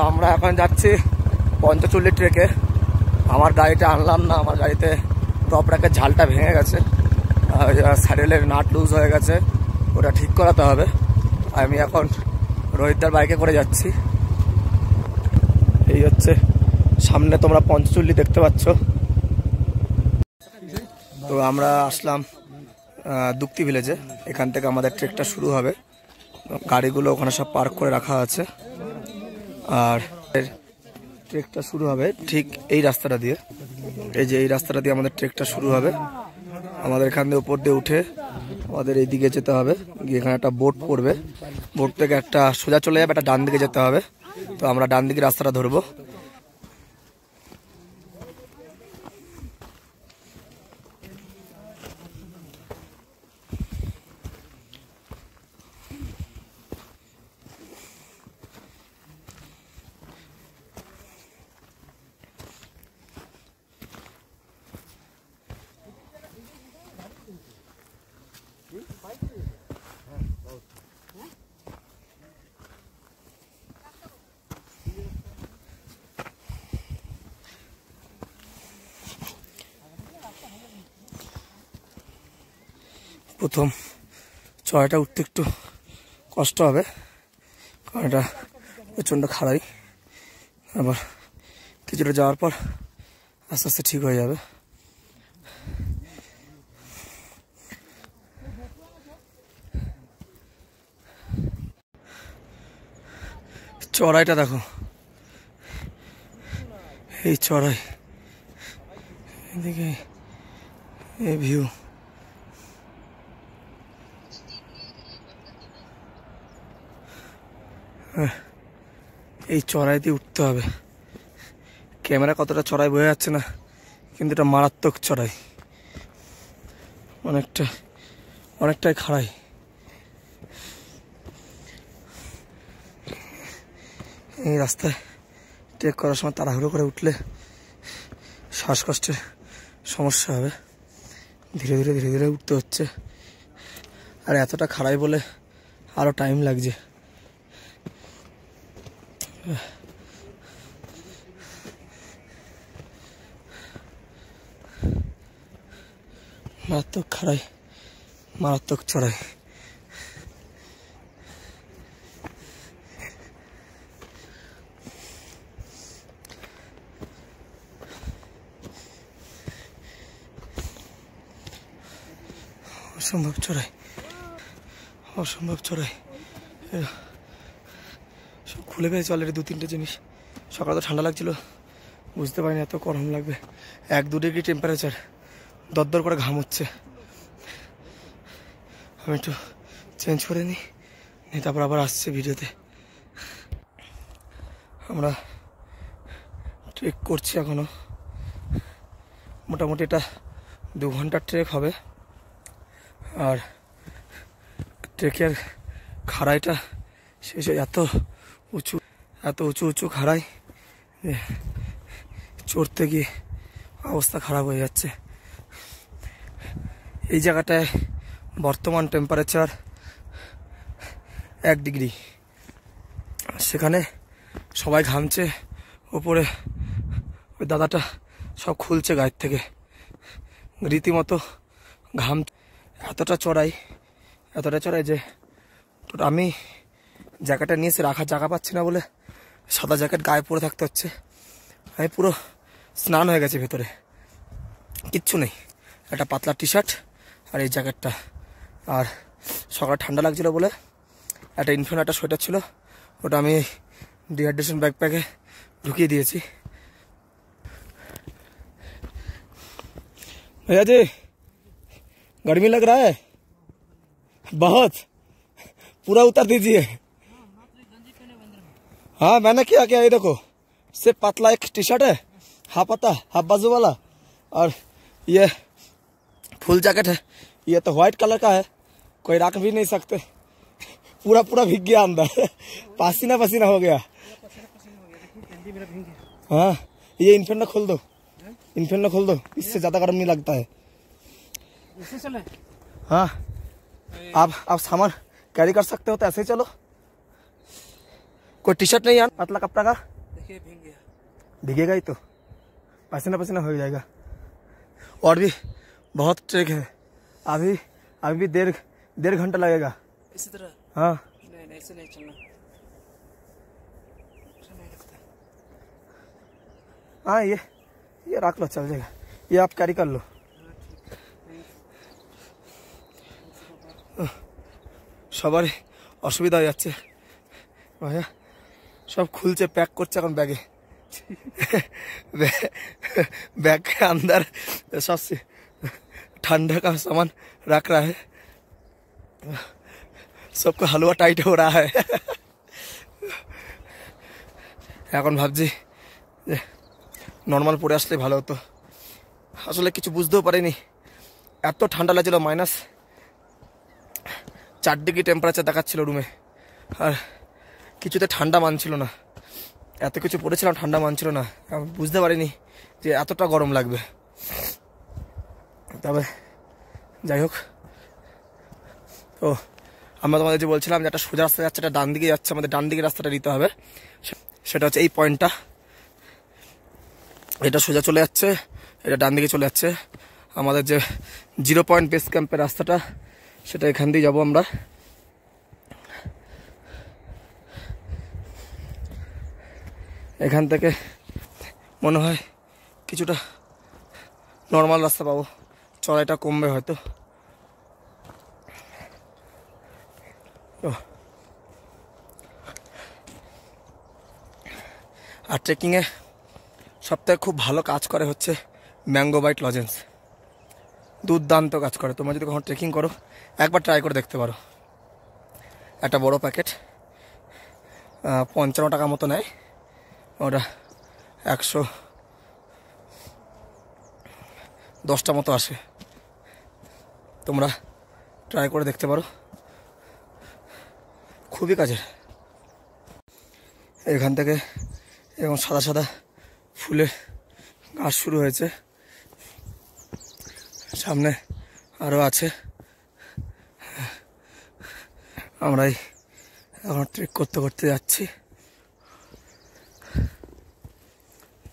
আমরা এখন যাচ্ছি পঞ্চচল্লি ট্রেকে। আমার গাড়িটা আনলাম না, আমার গাড়িতে টপ র্যাকের ঝালটা ভেঙে গেছে, স্যাডেলের নাট লুজ হয়ে গেছে, ওটা ঠিক করাতে হবে। আমি এখন রোহিতদার বাইকে করে যাচ্ছি। এই হচ্ছে সামনে তোমরা পঞ্চচল্লি দেখতে পাচ্ছ। তো আমরা আসলাম দুক্তি ভিলেজে। এখান থেকে আমাদের ট্রেকটা শুরু হবে। গাড়িগুলো ওখানে সব পার্ক করে রাখা আছে, আর ট্রেকটা শুরু হবে ঠিক এই রাস্তাটা দিয়ে। এই যে এই রাস্তাটা দিয়ে আমাদের ট্রেকটা শুরু হবে। আমাদের এখান দিয়ে উপর দিয়ে উঠে আমাদের এই দিকে যেতে হবে, গিয়ে এখানে একটা বোট পড়বে, বোট থেকে একটা সোজা চলে যাবে, একটা ডান দিকে যেতে হবে। তো আমরা ডান দিকে রাস্তাটা ধরবো। প্রথম চড়াইটা উঠতে একটু কষ্ট হবে, কারণ এটা প্রচণ্ড খাড়াই। আবার কিছুটা যাওয়ার পর আস্তে আস্তে ঠিক হয়ে যাবে। চড়াইটা দেখো, এই চড়াই, এদিকে এই ভিউ। এই চড়াই দিয়ে উঠতে হবে। ক্যামেরা কতটা চড়াই বোঝা যাচ্ছে না, কিন্তু এটা মারাত্মক চড়াই, অনেকটাই খাড়াই। এই রাস্তায় ট্রেক করার সময় তাড়াহুড়ো করে উঠলে শ্বাসকষ্টের সমস্যা হবে। ধীরে ধীরে ধীরে ধীরে উঠতে হচ্ছে, আর এতটা খাড়াই বলে আরও টাইম লাগছে। মারাত্মক খাড়াই, মারাত্মক চড়াই। অসম্ভব চড়াই, অসম্ভব চড়াই। সব খুলে পেয়েছে অলরেডি 2-3টে জিনিস। সকালে তো ঠান্ডা লাগছিল, বুঝতে পারিনি এত গরম লাগবে। 1-2 ডিগ্রি টেম্পারেচার, দরদর করে ঘাম হচ্ছে। আমি একটু চেঞ্জ করে নিই, তারপর আবার আসছে ভিডিওতে। আমরা ট্রেক করছি এখনো, মোটামুটি এটা 2 ঘন্টার ট্রেক হবে। আর ট্রেকের খাড়াইটা শেষে এত উঁচু উঁচু খাড়াই, চড়তে গিয়ে অবস্থা খারাপ হয়ে যাচ্ছে। এই জায়গাটায় বর্তমান টেম্পারেচার 1 ডিগ্রি। সেখানে সবাই ঘামছে, ওপরে ওই দাদাটা সব খুলছে গায়ের থেকে, রীতিমতো ঘাম। এতটা চড়াই যে আমি জ্যাকেটটা নিয়েছি, রাখার জায়গা পাচ্ছি না বলে সাদা জ্যাকেট গায়ে পরে থাকতে হচ্ছে। আমি পুরো স্নান হয়ে গেছে, ভেতরে কিচ্ছু নেই, একটা পাতলা টি শার্ট আর এই জ্যাকেটটা। আর সকালে ঠান্ডা লাগছিল বলে একটা ইনফিনিটি একটা সোয়েটার ছিল, ওটা আমি ডিহাইড্রেশন ব্যাকপ্যাকে ঢুকিয়ে दिएছি। भैया जी गर्मी लग रहा है बहुत, पूरा उतार दीजिए। हाँ मैंने क्या क्या ये देखो, सिर्फ पतला एक टी शर्ट है, हाफ आता हाफ बाजू वाला, और ये फुल जैकेट है। ये तो व्हाइट कलर का है, कोई रख भी नहीं सकते। पूरा पूरा भीग गया अंदर, पसीना पसीना हो गया। हाँ ये इन्फिनिटी खोल दो, इन्फिनिटी खोल दो, इससे ज्यादा गर्म नहीं लगता है। हाँ आप सामान कैरी कर सकते हो तो ऐसे ही चलो। कोई टी शर्ट नहीं यार पतला कपड़ा का? देखिए भीग गया। भीगेगा ही तो, पसीना पसीना हो जाएगा। और भी बहुत ट्रैक है, अभी अभी भी डेढ़ घंटा लगेगा। इसी तरह? हाँ नहीं ऐसे नहीं चलना, अच्छा नहीं लगता। हाँ ये रख लो, चल जाएगा। ये आप कैरी कर लो। সবারই অসুবিধা হয়ে যাচ্ছে ভাইয়া, সব খুলছে, প্যাক করছে এখন ব্যাগে। बैग के अंदर सब ठंडा का सामान रख रहा है, सबको हलवा टाइट हो रहा है। এখন ভাবছি যে নর্মাল পরে আসলে ভালো হতো। আসলে কিছু বুঝতেও পারিনি, এত ঠান্ডা লাগছিল, -4 ডিগ্রি টেম্পারেচার দেখাচ্ছিল রুমে, আর কিছুতে ঠান্ডা মানছিল না। এত কিছু পড়েছিলাম, ঠান্ডা মানছিল না। আমি বুঝতে পারিনি যে এতটা গরম লাগবে। তবে যাই হোক, তো আমরা তোমাদের যে বলছিলাম যে একটা সোজা রাস্তা যাচ্ছে, একটা ডান দিকে যাচ্ছে, আমাদের ডান দিকে রাস্তাটা নিতে হবে। সেটা হচ্ছে এই পয়েন্টটা, এটা সোজা চলে যাচ্ছে, এটা ডান দিকে চলে যাচ্ছে। আমাদের যে 0 পয়েন্ট বেস ক্যাম্পের রাস্তাটা, সেটা এখান দিয়ে যাবো আমরা। এখান থেকে মনে হয় কিছুটা নর্মাল রাস্তা পাবো, চড়াইটা কমবে হয়তো। আর ট্রেকিংয়ে সবথেকে খুব ভালো কাজ করে হচ্ছে ম্যাঙ্গো বাইট লজেন্স, দুর্দান্ত কাজ করে। তোমরা যদি কখনো ট্রেকিং করো একবার ট্রাই করে দেখতে পারো। একটা বড় প্যাকেট 55 টাকা মতো নেয়, ওটা 110টা মতো আসে। তোমরা ট্রাই করে দেখতে পারো, খুবই কাজের। এখান থেকে এবং সাদা সাদা ফুলের গাছ শুরু হয়েছে, সামনে আরও আছে। আমরাই এখন ট্রেক করতে করতে যাচ্ছি।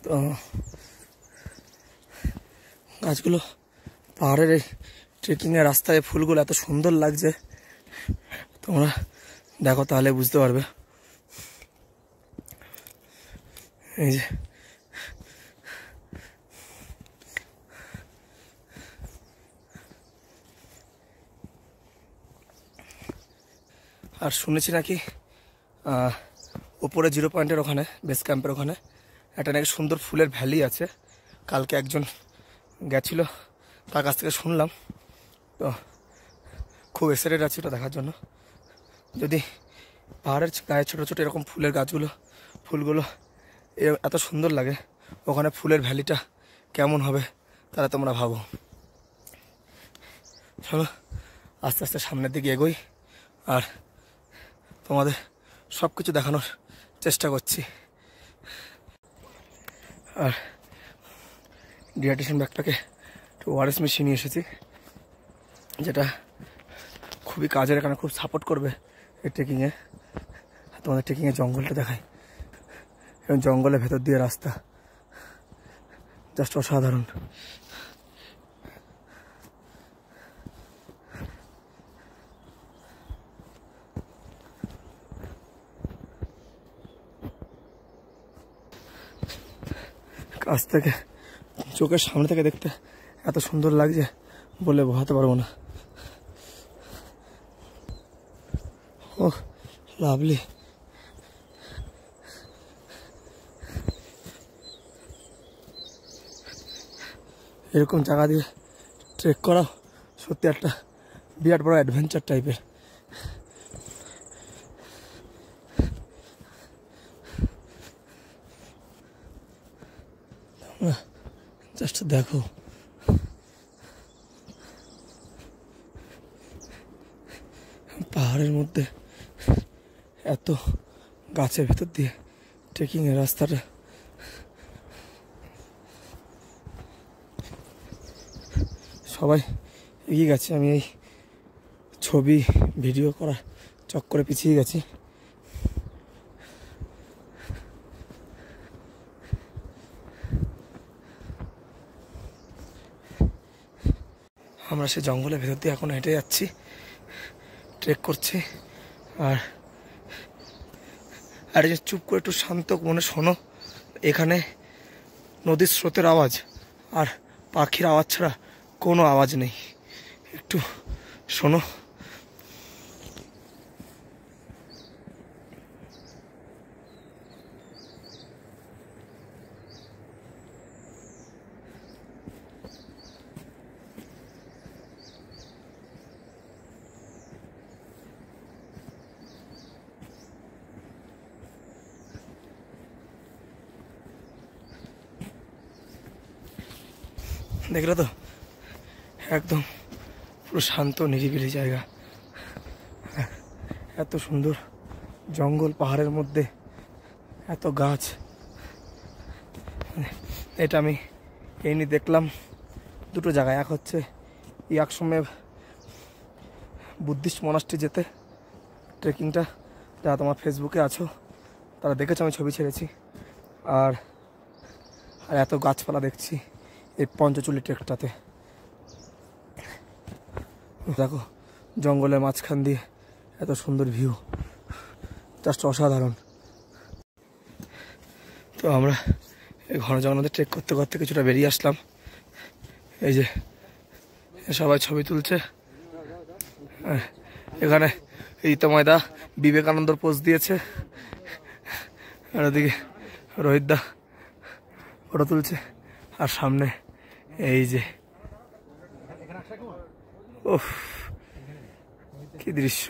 তো গাছগুলো, পাহাড়ের এই ট্রেকিংয়ের রাস্তায় ফুলগুলো এত সুন্দর লাগছে, তোমরা দেখো তাহলে বুঝতে পারবে। এই যে আর শুনেছি নাকি ওপরে 0 পয়েন্টের ওখানে, বেস ক্যাম্পের ওখানে একটা নাকি সুন্দর ফুলের ভ্যালি আছে। কালকে একজন গেছিল, তার কাছ থেকে শুনলাম। তো খুব এক্সাইটেড আছি ওটা দেখার জন্য। যদি পাহাড়ের গায়ে ছোটো ছোটো এরকম ফুলের গাছগুলো, ফুলগুলো এত সুন্দর লাগে, ওখানে ফুলের ভ্যালিটা কেমন হবে তাহলে তোমরা ভাবো। চলো আস্তে আস্তে সামনের দিকে এগোই, আর তোমাদের সব কিছু দেখানোর চেষ্টা করছি। আর ডিহাইড্রেশন ব্যাগটাকে একটু ওআরএস মিশিয়ে নিয়ে এসেছি, যেটা খুবই কাজের, এখানে খুব সাপোর্ট করবে এই ট্রেকিংয়ে। তোমাদের ট্রেকিংয়ে জঙ্গলটা দেখায়, এবং জঙ্গলের ভেতর দিয়ে রাস্তা, জাস্ট অসাধারণ। কাছ থেকে, চোখের সামনে থেকে দেখতে এত সুন্দর লাগছে বলে বোঝাতে পারবো না। ও লাভলি। এরকম জায়গা দিয়ে ট্রেক করা সত্যি একটা বিরাট বড় অ্যাডভেঞ্চার টাইপের। জাস্ট দেখো, পাহাড়ের মধ্যে এত গাছের ভেতর দিয়ে ট্রেকিংয়ের রাস্তাটা, সবাই এগিয়ে গেছে। আমি এই ছবি ভিডিও করা চক্করে পিছিয়ে গেছি। আমরা সেই জঙ্গলের ভেতর দিয়ে এখন হেঁটে যাচ্ছি, ট্রেক করছি। আর আর যে চুপ করে একটু শান্ত মনে শোনো, এখানে নদীর স্রোতের আওয়াজ আর পাখির আওয়াজ ছাড়া কোনো আওয়াজ নেই। একটু শোনো। দেখলে তো, একদম পুরো শান্ত নিরিবিলি জায়গা, এত সুন্দর জঙ্গল, পাহাড়ের মধ্যে এত গাছ। এটা আমি এই নিয়ে দেখলাম দুটো জায়গায়। এক হচ্ছে ইয়াকসমের বুদ্ধিস্ট মনাস্ট্রি যেতে ট্রেকিংটা, যারা তোমার ফেসবুকে আছো তারা দেখেছো, আমি ছবি ছেড়েছি। আর আর এত গাছপালা দেখছি এই পঞ্চচুলি ট্রেকটাতে। দেখো জঙ্গলের মাঝখান দিয়ে এত সুন্দর ভিউ, জাস্ট অসাধারণ। তো আমরা এই ঘন জঙ্গলের ট্রেক করতে করতে কিছুটা বেরিয়ে আসলাম। এই যে সবাই ছবি তুলছে। এখানে ঋতময়দা বিবেকানন্দর পোজ দিয়েছে, আর ওদিকে রোহিতদা ফটো তুলছে। আর সামনে এই যে ওহ কি দৃশ্য।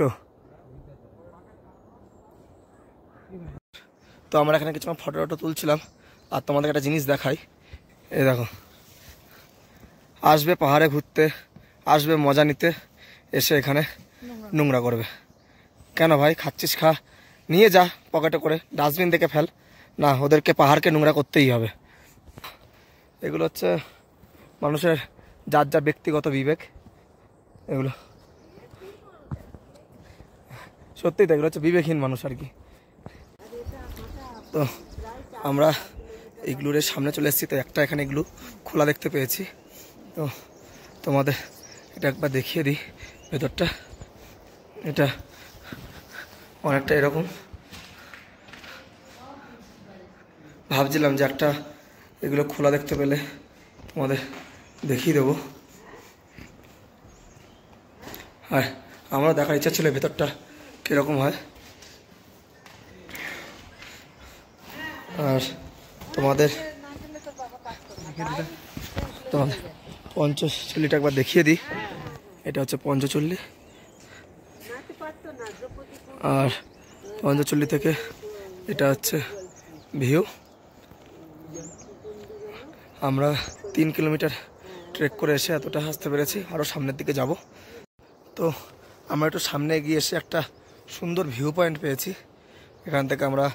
তো আমরা এখানে কিছু ফটো তুলছিলাম। আর তোমাদের একটা জিনিস দেখাই, এই দেখো, আসবে পাহাড়ে ঘুরতে, আসবে মজা নিতে, এসে এখানে নোংরা করবে। কেন ভাই, খাচ্ছিস খা, নিয়ে যা পকেটে করে, ডাস্টবিন দেখে ফেল না, ওদেরকে পাহাড়কে নোংরা করতেই হবে। এগুলো হচ্ছে মানুষের যার যা ব্যক্তিগত বিবেক। এগুলো সত্যিই তো, এগুলো হচ্ছে বিবেকহীন মানুষ আর কি। তো আমরা ইগলুর সামনে চলে এসেছি। তো একটা এখানে ইগলু খোলা দেখতে পেয়েছি, তো তোমাদের এটা একবার দেখিয়ে দিই ভেতরটা। এটা অনেকটা এরকম, ভাবছিলাম যে একটা এগুলো খোলা দেখতে পেলে তোমাদের দেখিয়ে দেবো। আর আমার দেখার ইচ্ছা ছিল ভেতরটা কীরকম হয়। আর তোমাদের পঞ্চচল্লিটা একবার দেখিয়ে দিই। এটা হচ্ছে পঞ্চচল্লি, আর পঞ্চচল্লি থেকে এটা হচ্ছে ভিউ। আমরা 3 কিলোমিটার ট্রেক করে এসে এতটা হাসতে পেরেছি, আরও সামনের দিকে যাব। তো আমরা একটু সামনে এগিয়ে এসে একটা সুন্দর ভিউ পয়েন্ট পেয়েছি। এখান থেকে আমরা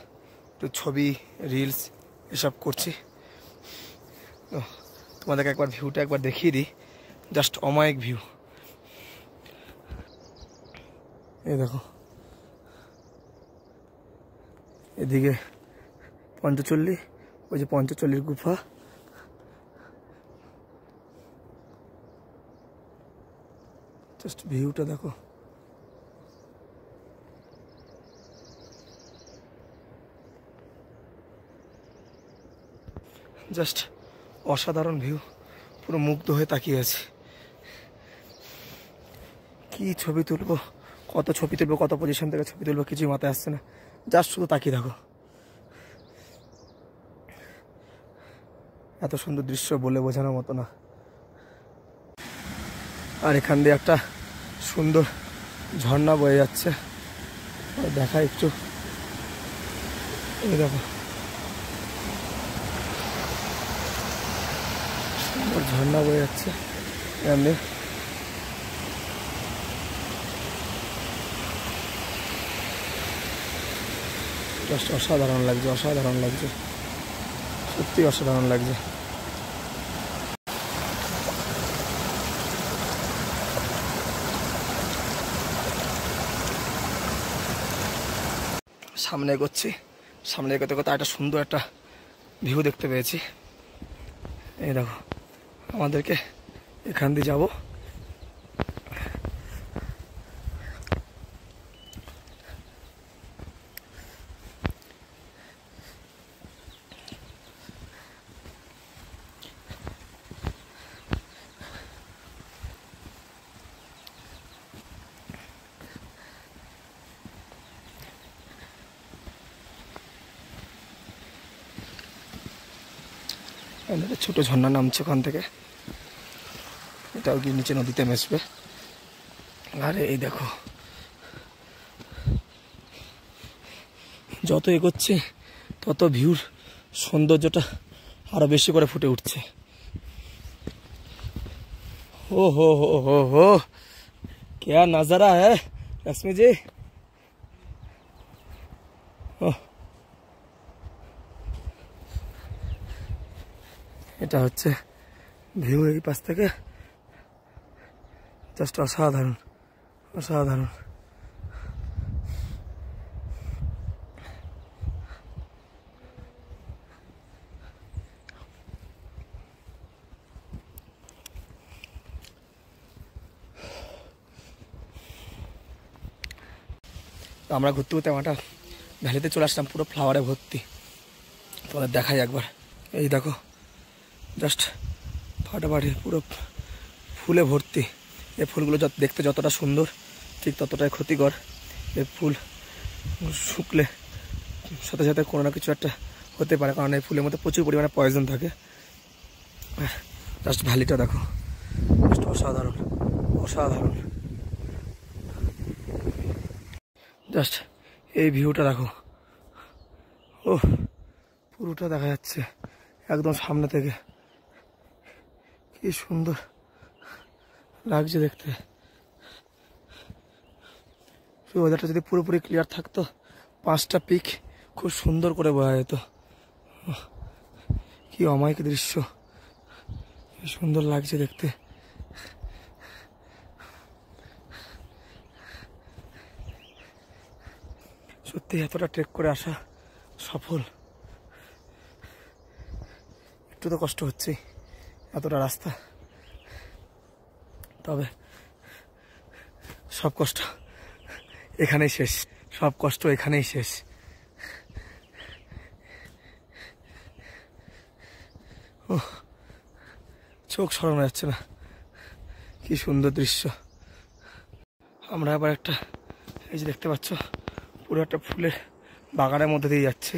একটু ছবি, রিলস এসব করছি। তো তোমাদেরকে একবার ভিউটা একবার দেখিয়ে দিই, জাস্ট অমায়িক ভিউ। এই দেখো, এদিকে পঞ্চচল্লি, ওই যে পঞ্চচল্লির গুফা। জাস্ট ভিউটা দেখো। জাস্ট অসাধারণ ভিউ, পুরো মুগ্ধ হয়ে তাকিয়ে আছি। কি ছবি তুলবো, কত ছবি তুলবো, কত পজিশন থেকে ছবি তুলবো, কিছুই মাথায় আসছে না। জাস্ট শুধু তাকিয়ে দেখো, এত সুন্দর দৃশ্য বলে বোঝানোর মতো না। আর এখান দিয়ে একটা সুন্দর ঝর্ণা বয়ে যাচ্ছে, দেখা একটু। এই দেখো, সুন্দর ঝর্ণা বয়ে যাচ্ছে এখান দিয়ে। জাস্ট অসাধারণ লাগছে, অসাধারণ লাগছে, সত্যি অসাধারণ লাগছে। সামনে এগোচ্ছি, সামনে এগোতে এগোতে একটা সুন্দর একটা ভিউ দেখতে পেয়েছি। এই দেখো, আমাদেরকে এখান দিয়ে যাবো। একটা ছোট ঝর্ণা নামছে ওখান থেকে, এটাও গিয়ে নিচে নদীতে মেশবে। আর এই দেখো যত এগোচ্ছে তত ভিউর সৌন্দর্যটা আরো বেশি করে ফুটে উঠছে। ओ हो क्या नजारा है रश्मि जी। এটা হচ্ছে ভিউ এই পাশ থেকে, জাস্ট অসাধারণ অসাধারণ। আমরা ঘুরতে ঘুরতে আমাটা ভ্যালিতে চলে আসলাম, পুরো ফ্লাওয়ারে ভর্তি। তোমাদের দেখাই একবার, এই দেখো জাস্ট ফাটাফাটি পুরো ফুলে ভর্তি। এই ফুলগুলো দেখতে যতটা সুন্দর ঠিক ততটাই ক্ষতিকর। এই ফুল শুকলে সাথে সাথে কোনো না কিছু একটা হতে পারে, কারণ এই ফুলের মধ্যে প্রচুর পরিমাণে পয়জন থাকে। জাস্ট ভ্যালিটা দেখো, জাস্ট অসাধারণ অসাধারণ। জাস্ট এই ভিউটা দেখো, ও পুরোটা দেখা যাচ্ছে একদম সামনে থেকে, কি সুন্দর লাগছে দেখতে। ওয়েদারটা যদি পুরোপুরি ক্লিয়ার থাকতো, 5টা পিক খুব সুন্দর করে বোঝা যেত। কি অমায়িক দৃশ্য, কি সুন্দর লাগছে দেখতে। সত্যি এতটা ট্রেক করে আসা সফল। একটু তো কষ্ট হচ্ছে, এতটা রাস্তা, তবে সব কষ্ট এখানেই শেষ, সব কষ্ট এখানেই শেষ। ও চোখ সরানো যাচ্ছে না, কি সুন্দর দৃশ্য। আমরা আবার একটা, এই যে দেখতে পাচ্ছ, পুরো একটা ফুলের বাগানের মধ্যে দিয়ে যাচ্ছি।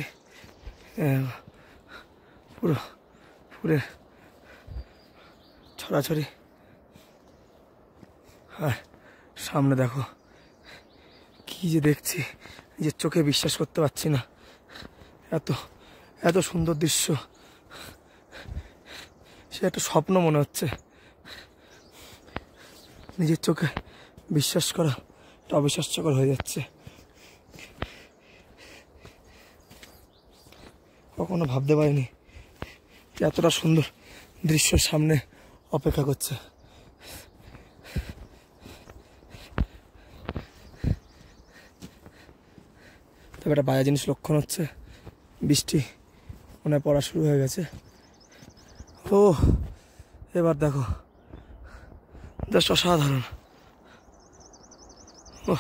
পুরো ফুলের ছড়াছড়ি। হ্যাঁ সামনে দেখো কি যে দেখছি, নিজের চোখে বিশ্বাস করতে পারছি না। এত এত সুন্দর দৃশ্য, সে একটা স্বপ্ন মনে হচ্ছে। নিজের চোখে বিশ্বাস করা এটা অবিশ্বাস্যকর হয়ে যাচ্ছে। কখনো ভাবতে পারিনি যে এতটা সুন্দর দৃশ্য সামনে অপেক্ষা করছে। তবে একটা বাজে জিনিস লক্ষণ হচ্ছে, বৃষ্টি মনে হয় পড়া শুরু হয়ে গেছে। ও এবার দেখো জাস্ট অসাধারণ। ও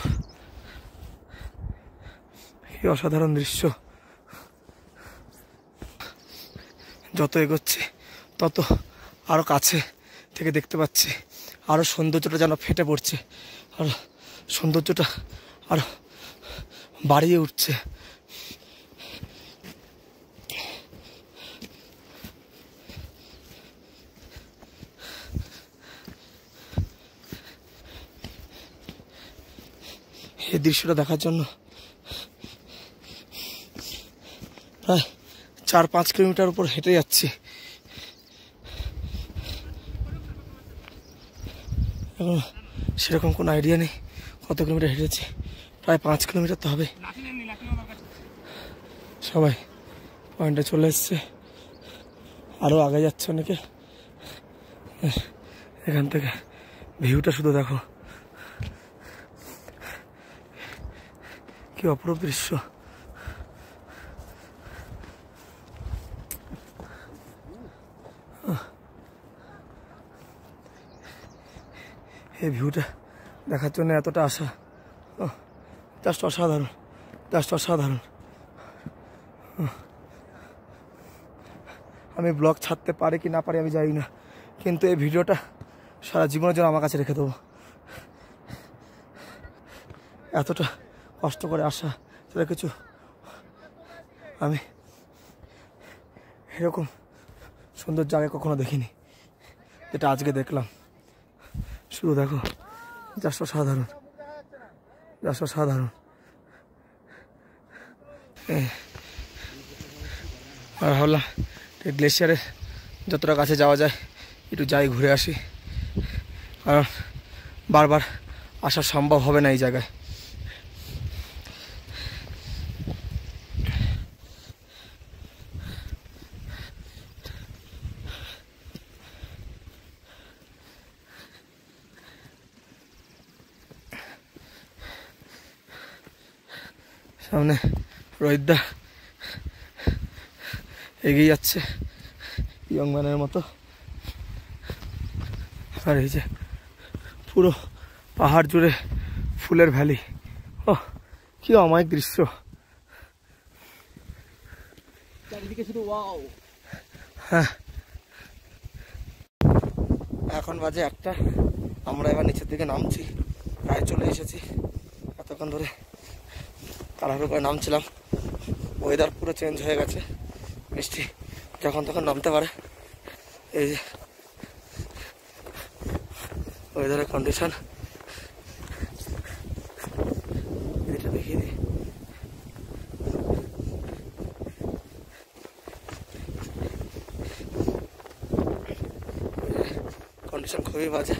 কি অসাধারণ দৃশ্য। যত এগোচ্ছি তত আরো কাছে থেকে দেখতে পাচ্ছি, আরো সৌন্দর্যটা যেন ফেটে পড়ছে, আর সৌন্দর্যটা আরো বাড়িয়ে উঠছে। এই দৃশ্যটা দেখার জন্য প্রায় 4-5 কিলোমিটার উপর হেঁটে যাচ্ছি। এখন সেরকম কোনো আইডিয়া নেই কত কিলোমিটার হেঁটেছি, প্রায় 5 কিলোমিটার তো হবে। সবাই পয়েন্টে চলে এসছে, আরও আগে যাচ্ছে অনেকে। এখান থেকে ভিউটা শুধু দেখো, কি অপরূপ দৃশ্য। এই ভিউটা দেখার জন্য এতটা আশা, জাস্ট অসাধারণ, জাস্ট অসাধারণ। আমি ব্লগ ছাড়তে পারি কি না পারি আমি জানি না, কিন্তু এই ভিডিওটা সারা জীবনের জন্য আমার কাছে রেখে দেবো। এতটা কষ্ট করে আসা, সেটা কিছু আমি এরকম সুন্দর জায়গা কখনো দেখিনি, যেটা আজকে দেখলাম। শুধু দেখো, জাস্ট অসাধারণ, জাস্ট অসাধারণ। আর ভাবলাম গ্লেশিয়ারের যতটা কাছে যাওয়া যায় একটু যাই, ঘুরে আসি, কারণ বারবার আসা সম্ভব হবে না এই জায়গায়। সামনে রোহিতদা এগিয়ে যাচ্ছে ইয়ং ম্যানের মতো। আর এই যে পুরো পাহাড় জুড়ে ফুলের ভ্যালি। ও কি অমায়িক দৃশ্য। চারিদিকে শুধু ওয়াও। হ্যাঁ, এখন বাজে 1টা। আমরা এবার নিচের দিকে নামছি, প্রায় চলে এসেছি। এতক্ষণ ধরে তাড়াহুড়ো করে নামছিলাম, ওয়েদার পুরো চেঞ্জ হয়ে গেছে, বৃষ্টি যখন তখন নামতে পারে। এই যে ওয়েদারের কন্ডিশন, এটা দেখিয়ে দিই। কন্ডিশন খুবই বাজে।